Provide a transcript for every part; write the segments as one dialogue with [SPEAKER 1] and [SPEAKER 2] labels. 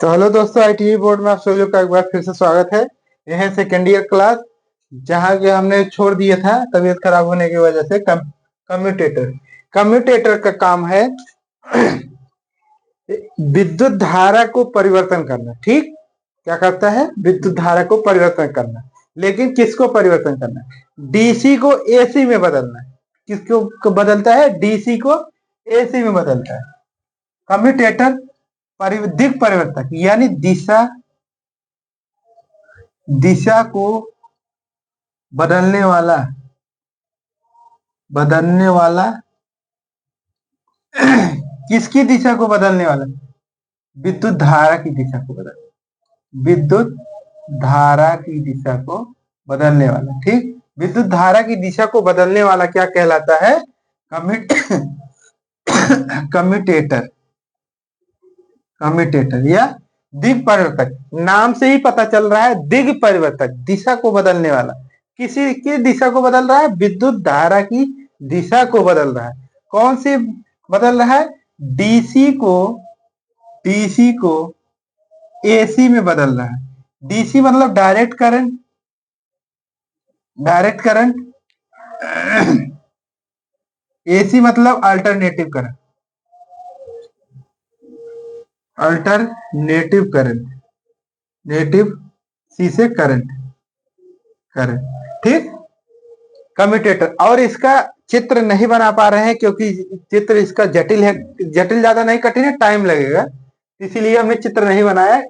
[SPEAKER 1] तो हेलो दोस्तों, आईटीई बोर्ड में आप सभी लोग का एक बार फिर से स्वागत है। यह है सेकेंड ईयर क्लास, जहाँ के हमने छोड़ दिया था तबीयत खराब होने की वजह से। कम्यूटेटर कम्यूटेटर का काम है विद्युत धारा को परिवर्तन करना। ठीक, क्या करता है? विद्युत धारा को परिवर्तन करना। लेकिन किसको परिवर्तन करना? डीसी को एसी में बदलना। किसको बदलता है? डीसी को एसी में बदलता है। कम्यूटेटर दिक् परिवर्तक यानी दिशा को बदलने वाला किसकी दिशा को बदलने वाला? विद्युत धारा की दिशा को विद्युत धारा की दिशा को बदलने वाला। ठीक, विद्युत धारा की दिशा को बदलने वाला क्या कहलाता है? कम्यूटेटर कम्यूटेटर या दिग परिवर्तक। नाम से ही पता चल रहा है, दिग परिवर्तक, दिशा को बदलने वाला। किसी की दिशा को बदल रहा है? विद्युत धारा की दिशा को बदल रहा है। कौन सी बदल रहा है? डीसी को एसी में बदल रहा है। डीसी मतलब डायरेक्ट करंट। एसी मतलब अल्टरनेटिव करंट। नेटिव सी से करंट। ठीक, कम्यूटेटर। और इसका चित्र नहीं बना पा रहे हैं क्योंकि चित्र इसका जटिल है। जटिल ज्यादा नहीं, कठिन है, टाइम लगेगा, इसीलिए हमने चित्र नहीं बनाया।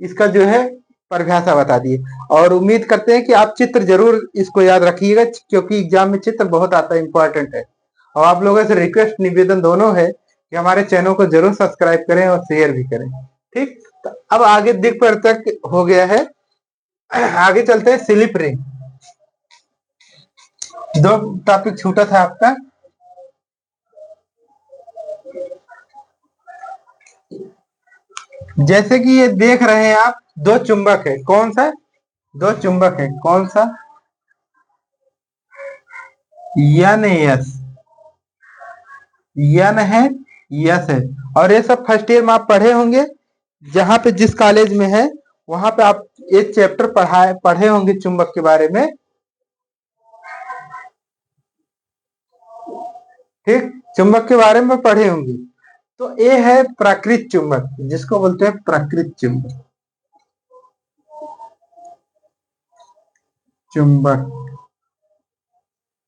[SPEAKER 1] इसका जो है परिभाषा बता दिए, और उम्मीद करते हैं कि आप चित्र जरूर इसको याद रखिएगा, क्योंकि एग्जाम में चित्र बहुत आता है, इंपॉर्टेंट है। और आप लोगों से रिक्वेस्ट निवेदन दोनों है कि हमारे चैनल को जरूर सब्सक्राइब करें और शेयर भी करें। ठीक, तो अब आगे दिक् परिवर्तक हो गया है, आगे चलते हैं स्लिप रिंग। दो टॉपिक छूटा था आपका। जैसे कि ये देख रहे हैं आप, दो चुंबक है। कौन सा? दो चुंबक है। कौन सा? यन यस यन है, यस है। और ये सब फर्स्ट ईयर में आप पढ़े होंगे, जहां पे जिस कॉलेज में है वहां पे आप एक चैप्टर पढ़े होंगे चुंबक के बारे में। ठीक, चुंबक के बारे में पढ़े होंगे। तो ये है प्राकृत चुंबक, जिसको बोलते हैं प्राकृत चुंबक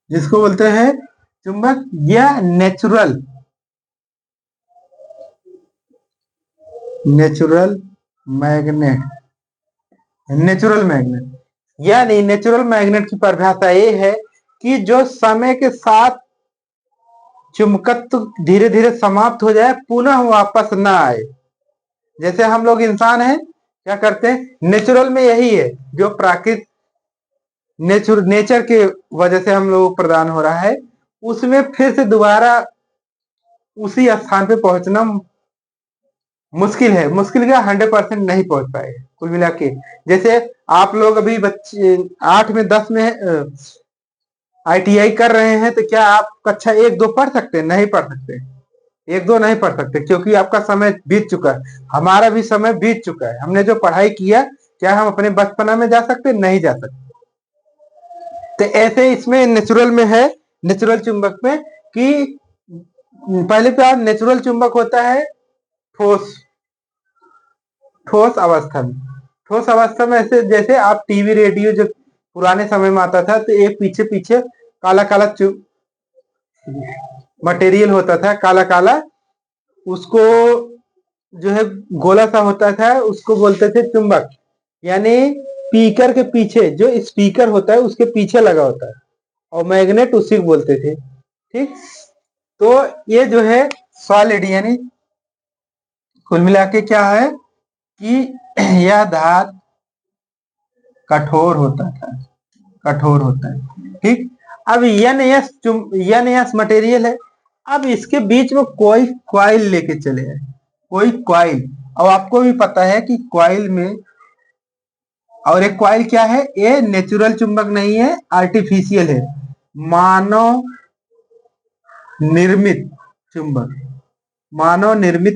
[SPEAKER 1] जिसको बोलते हैं चुंबक या नेचुरल मैग्नेट। यानी नेचुरल मैग्नेट की परिभाषा ये है कि जो समय के साथ चुंबकत्व धीरे धीरे समाप्त हो जाए, पुनः वापस ना आए। जैसे हम लोग इंसान हैं, क्या करते हैं? नेचुरल में यही है, जो प्राकृतिक नेचर के वजह से हम लोग प्रदान हो रहा है, उसमें फिर से दोबारा उसी स्थान पे पहुंचना मुश्किल है। मुश्किल क्या, 100% नहीं पहुंच पाएगा कुल मिला के। जैसे आप लोग अभी बच्चे 8 में 10 में आईटीआई कर रहे हैं, तो क्या आप कक्षा 1-2 पढ़ सकते हैं? नहीं पढ़ सकते। 1-2 नहीं पढ़ सकते, क्योंकि आपका समय बीत चुका है। हमारा भी समय बीत चुका है। हमने जो पढ़ाई किया, क्या हम अपने बचपना में जा सकते? नहीं जा सकते। तो ऐसे इसमें नेचुरल में है, नेचुरल चुंबक में, कि पहले तो नेचुरल चुंबक होता है ठोस अवस्था में ऐसे जैसे आप टीवी रेडियो जो पुराने समय में आता था, तो एक पीछे पीछे काला काला मटेरियल होता था, काला काला, उसको जो है गोला सा होता था, उसको बोलते थे चुंबक। यानी स्पीकर के पीछे, जो स्पीकर होता है उसके पीछे लगा होता है, और मैग्नेट उसी को बोलते थे। ठीक, तो ये जो है सॉलिड, यानी कुल मिला के क्या है कि यह धातु कठोर होता है। ठीक, अब यन यस मटेरियल है। अब इसके बीच में कोई क्वाइल लेके चले आए, कोई क्वाइल। और आपको भी पता है कि क्वाइल में, और एक क्वाइल क्या है? ये नेचुरल चुंबक नहीं है, आर्टिफिशियल है, मानव निर्मित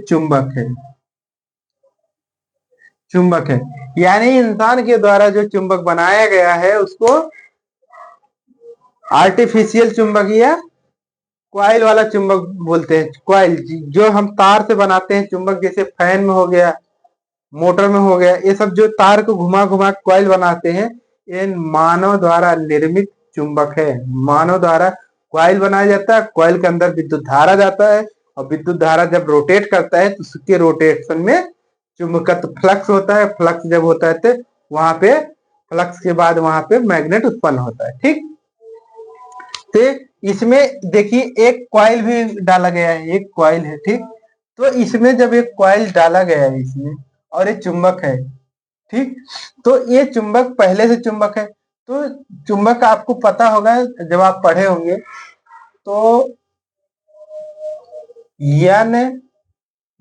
[SPEAKER 1] चुंबक है। चुंबक है। यानी इंसान के द्वारा जो चुंबक बनाया गया है उसको आर्टिफिशियल चुंबक या क्वाइल वाला चुंबक बोलते हैं। क्वाइल जो हम तार से बनाते हैं चुंबक, जैसे फैन में हो गया, मोटर में हो गया, ये सब जो तार को घुमा घुमा क्वाइल बनाते हैं, ये मानव द्वारा निर्मित चुंबक है। मानव द्वारा क्वाइल बनाया जाता है, क्वाइल के अंदर विद्युत धारा जाता है, और विद्युत धारा जब रोटेट करता है तो उसके रोटेशन में चुंबकत्व फ्लक्स होता है। फ्लक्स जब होता है तो वहां पे फ्लक्स के बाद वहां पे मैग्नेट उत्पन्न होता है। ठीक, तो इसमें देखिए एक कॉइल भी डाला गया है, एक कॉइल है। ठीक, तो इसमें जब एक कॉइल डाला गया है इसमें, और ये चुंबक है, ठीक, तो ये चुंबक पहले से चुंबक है। तो चुंबक आपको पता होगा जब आप पढ़े होंगे, तो यन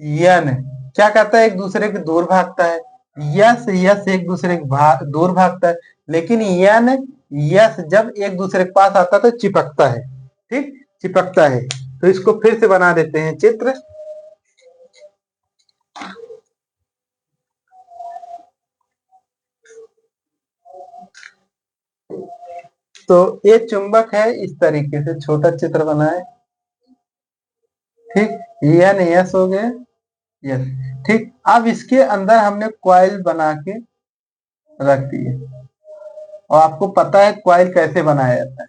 [SPEAKER 1] यन क्या करता है, एक दूसरे के दूर भागता है। यस यस एक दूसरे के दूर भागता है, लेकिन यन यस जब एक दूसरे के पास आता है तो चिपकता है। ठीक, चिपकता है। तो इसको फिर से बना देते हैं चित्र। तो ये चुंबक है, इस तरीके से छोटा चित्र बनाए। ठीक, यन यस हो गया, यस। ठीक, अब इसके अंदर हमने कॉइल बना के रख दिए, और आपको पता है कॉइल कैसे बनाया जाता है।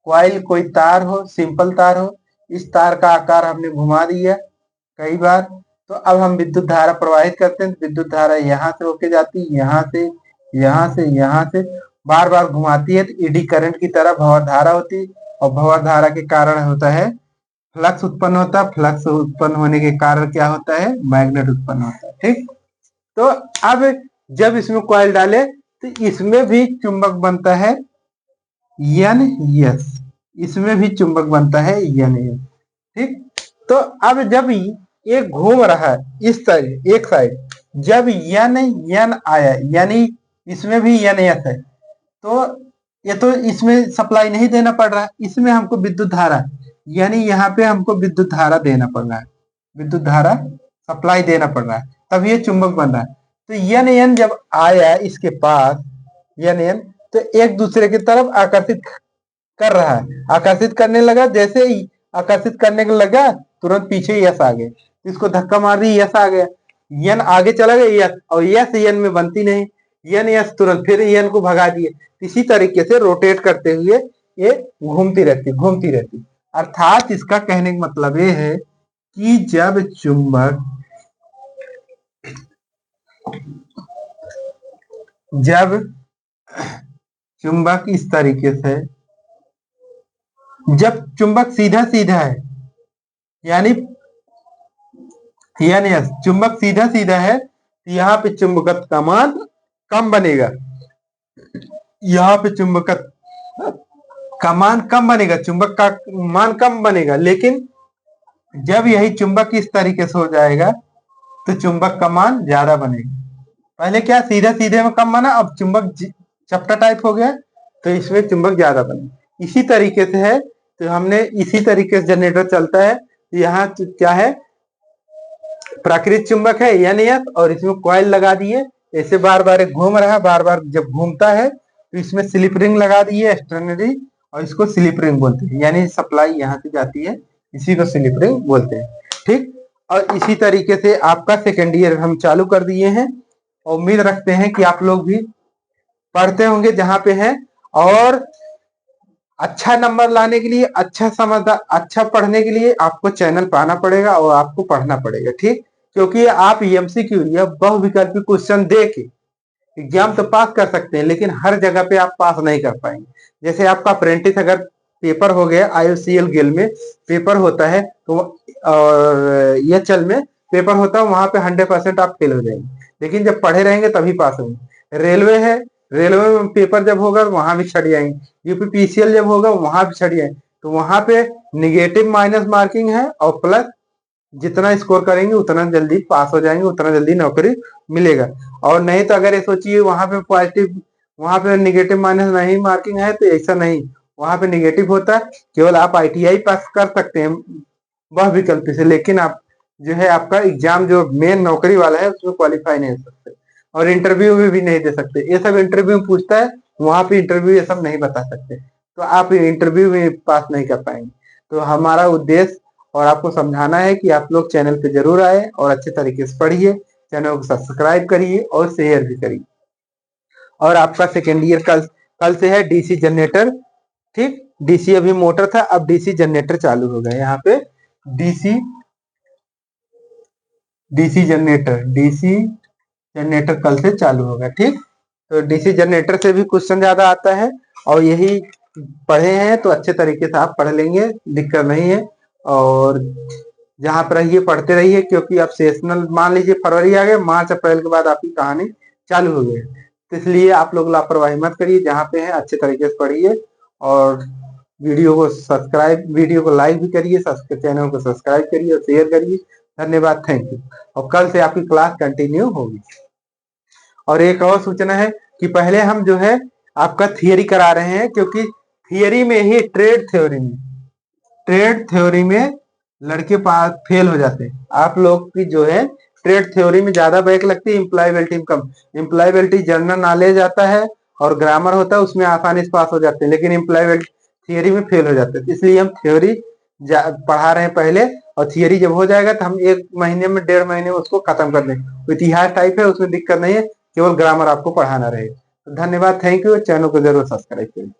[SPEAKER 1] कॉइल कोई तार हो, सिंपल तार हो, इस तार का आकार हमने घुमा दिया कई बार, तो अब हम विद्युत धारा प्रवाहित करते हैं। विद्युत धारा यहाँ से होके जाती है, यहाँ से, यहाँ से, यहाँ से, बार बार घुमाती है, तो ईडी करंट की तरह भंवर धारा होती है, और भंवर धारा के कारण होता है फ्लक्स उत्पन्न होता है। फ्लक्स उत्पन्न होने के कारण क्या होता है, मैग्नेट उत्पन्न होता है। ठीक, तो अब जब इसमें कॉइल डाले तो इसमें भी चुंबक बनता है यन यस, इसमें भी चुंबक बनता है यन यस। ठीक, तो अब जब ये घूम रहा है इस तरह एक साइड, जब यन यन आया, यानी इसमें भी यन यस है, तो ये तो इसमें सप्लाई नहीं देना पड़ रहा है, इसमें हमको विद्युत धारा, यानी यहाँ पे हमको विद्युत धारा देना पड़ रहा है, विद्युत धारा सप्लाई देना पड़ रहा है, तब ये चुंबक बन रहा है। तो यन यन जब आया इसके पास, यन यन, तो एक दूसरे की तरफ आकर्षित कर रहा है, आकर्षित करने लगा। जैसे ही आकर्षित करने को लगा तुरंत पीछे यस आ गए, इसको धक्का मार दी, यस आ गया, यन आगे चला गया यस, और यस यन में बनती नहीं, यन यस तुरंत फिर यन को भगा दिए। इसी तरीके से रोटेट करते हुए ये घूमती रहती, घूमती रहती। अर्थात इसका कहने का मतलब ये है कि जब चुंबक इस तरीके से, जब चुंबक सीधा सीधा है, यानी यस चुंबक सीधा सीधा है, तो यहाँ पे चुंबकत्व का मान कम बनेगा, यहाँ पे चुंबकत्व का मान कम बनेगा, चुंबक का मान कम बनेगा। लेकिन जब यही चुंबक इस तरीके से हो जाएगा तो चुंबक का मान ज्यादा बनेगा। पहले क्या सीधा सीधे में कम बना, अब चुंबक चपटा टाइप हो गया, तो इसमें चुंबक ज्यादा बनेगा। इसी तरीके से है, तो हमने इसी तरीके से जनरेटर चलता है। यहाँ क्या है, प्राकृतिक चुंबक है यानी यस, और इसमें कॉइल लगा दिए, ऐसे बार बार घूम रहा है, बार बार जब घूमता है तो इसमें स्लिप रिंग लगा दी है एक्सटर्नली, और इसको स्लिप रिंग बोलते हैं, यानी सप्लाई यहाँ से जाती है, इसी को स्लिप रिंग बोलते हैं। ठीक, और इसी तरीके से आपका सेकेंड ईयर हम चालू कर दिए हैं, और उम्मीद रखते हैं कि आप लोग भी पढ़ते होंगे जहाँ पे हैं, और अच्छा नंबर लाने के लिए, अच्छा समझदार, अच्छा पढ़ने के लिए आपको चैनल पे आना पड़ेगा और आपको पढ़ना पड़ेगा। ठीक, क्योंकि आप एमसीक्यू या बहुविकल्पी क्वेश्चन दे के एग्जाम तो पास कर सकते हैं, लेकिन हर जगह पे आप पास नहीं कर पाएंगे। जैसे आपका अप्रेंटिस अगर पेपर हो गया, IOCL गेल में पेपर होता है, तो और EHL में पेपर होता है, वहां पे 100% आप फेल हो जाएंगे, लेकिन जब पढ़े रहेंगे तभी पास होंगे। रेलवे है, रेलवे में पेपर जब होगा वहां भी छट जाएंगे, UPPCL जब होगा वहां भी छट जाएंगे, तो वहां पे निगेटिव माइनस मार्किंग है, और प्लस जितना स्कोर करेंगे उतना जल्दी पास हो जाएंगे, उतना जल्दी नौकरी मिलेगा। और नहीं तो अगर ये सोचिए वहां पे पॉजिटिव, वहां पे निगेटिव माइनस नहीं मार्किंग है, तो ऐसा नहीं, वहां पे निगेटिव होता है, केवल आप ITI पास कर सकते हैं वह विकल्प से, लेकिन आप जो है आपका एग्जाम जो मेन नौकरी वाला है उसमें क्वालिफाई नहीं हो सकते। और इंटरव्यू में भी नहीं दे सकते। ये सब इंटरव्यू में पूछता है, वहां पे इंटरव्यू ये सब नहीं बता सकते, तो आप इंटरव्यू में पास नहीं कर पाएंगे। तो हमारा उद्देश्य और आपको समझाना है कि आप लोग चैनल पे जरूर आए और अच्छे तरीके से पढ़िए, चैनल को सब्सक्राइब करिए और शेयर भी करिए। और आपका सेकेंड ईयर कल से है डीसी जनरेटर, ठीक। डीसी अभी मोटर था, अब डीसी जनरेटर चालू हो गया। यहाँ पे डीसी जनरेटर कल से चालू होगा, ठीक। तो डीसी जनरेटर से भी क्वेश्चन ज्यादा आता है, और यही पढ़े हैं तो अच्छे तरीके से आप पढ़ लेंगे, दिक्कत नहीं है। और जहां पर रहिए पढ़ते रहिए, क्योंकि अब सेशनल मान लीजिए फरवरी आ गए, मार्च अप्रैल के बाद आपकी कहानी चालू हो गई, तो इसलिए आप लोग लापरवाही मत करिए, जहाँ पे है अच्छे तरीके से पढ़िए। और वीडियो को लाइक भी करिए, चैनल को सब्सक्राइब करिए और शेयर करिए। धन्यवाद, थैंक यू। और कल से आपकी क्लास कंटिन्यू होगी। और एक और सूचना है कि पहले हम जो है आपका थियरी करा रहे हैं, क्योंकि थियरी में ही ट्रेड थ्योरी में लड़के पास फेल हो जाते हैं। आप लोग की जो है ट्रेड थ्योरी में ज्यादा बैक लगती है, इम्प्लॉयबिलिटी में कम। इम्प्लॉयबिलिटी जनरल नॉलेज आता है और ग्रामर होता है, उसमें आसानी से पास हो जाते हैं, लेकिन इम्प्लॉयबिलिटी थियरी में फेल हो जाते हैं। इसलिए हम थ्योरी पढ़ा रहे हैं पहले, और थियरी जब हो जाएगा तो हम 1 महीने में 1.5 महीने में उसको खत्म कर देंगे। इतिहास टाइप है, उसमें दिक्कत नहीं है, केवल ग्रामर आपको पढ़ाना रहेगा। तो धन्यवाद, थैंक यू। चैनल को जरूर सब्सक्राइब करिए।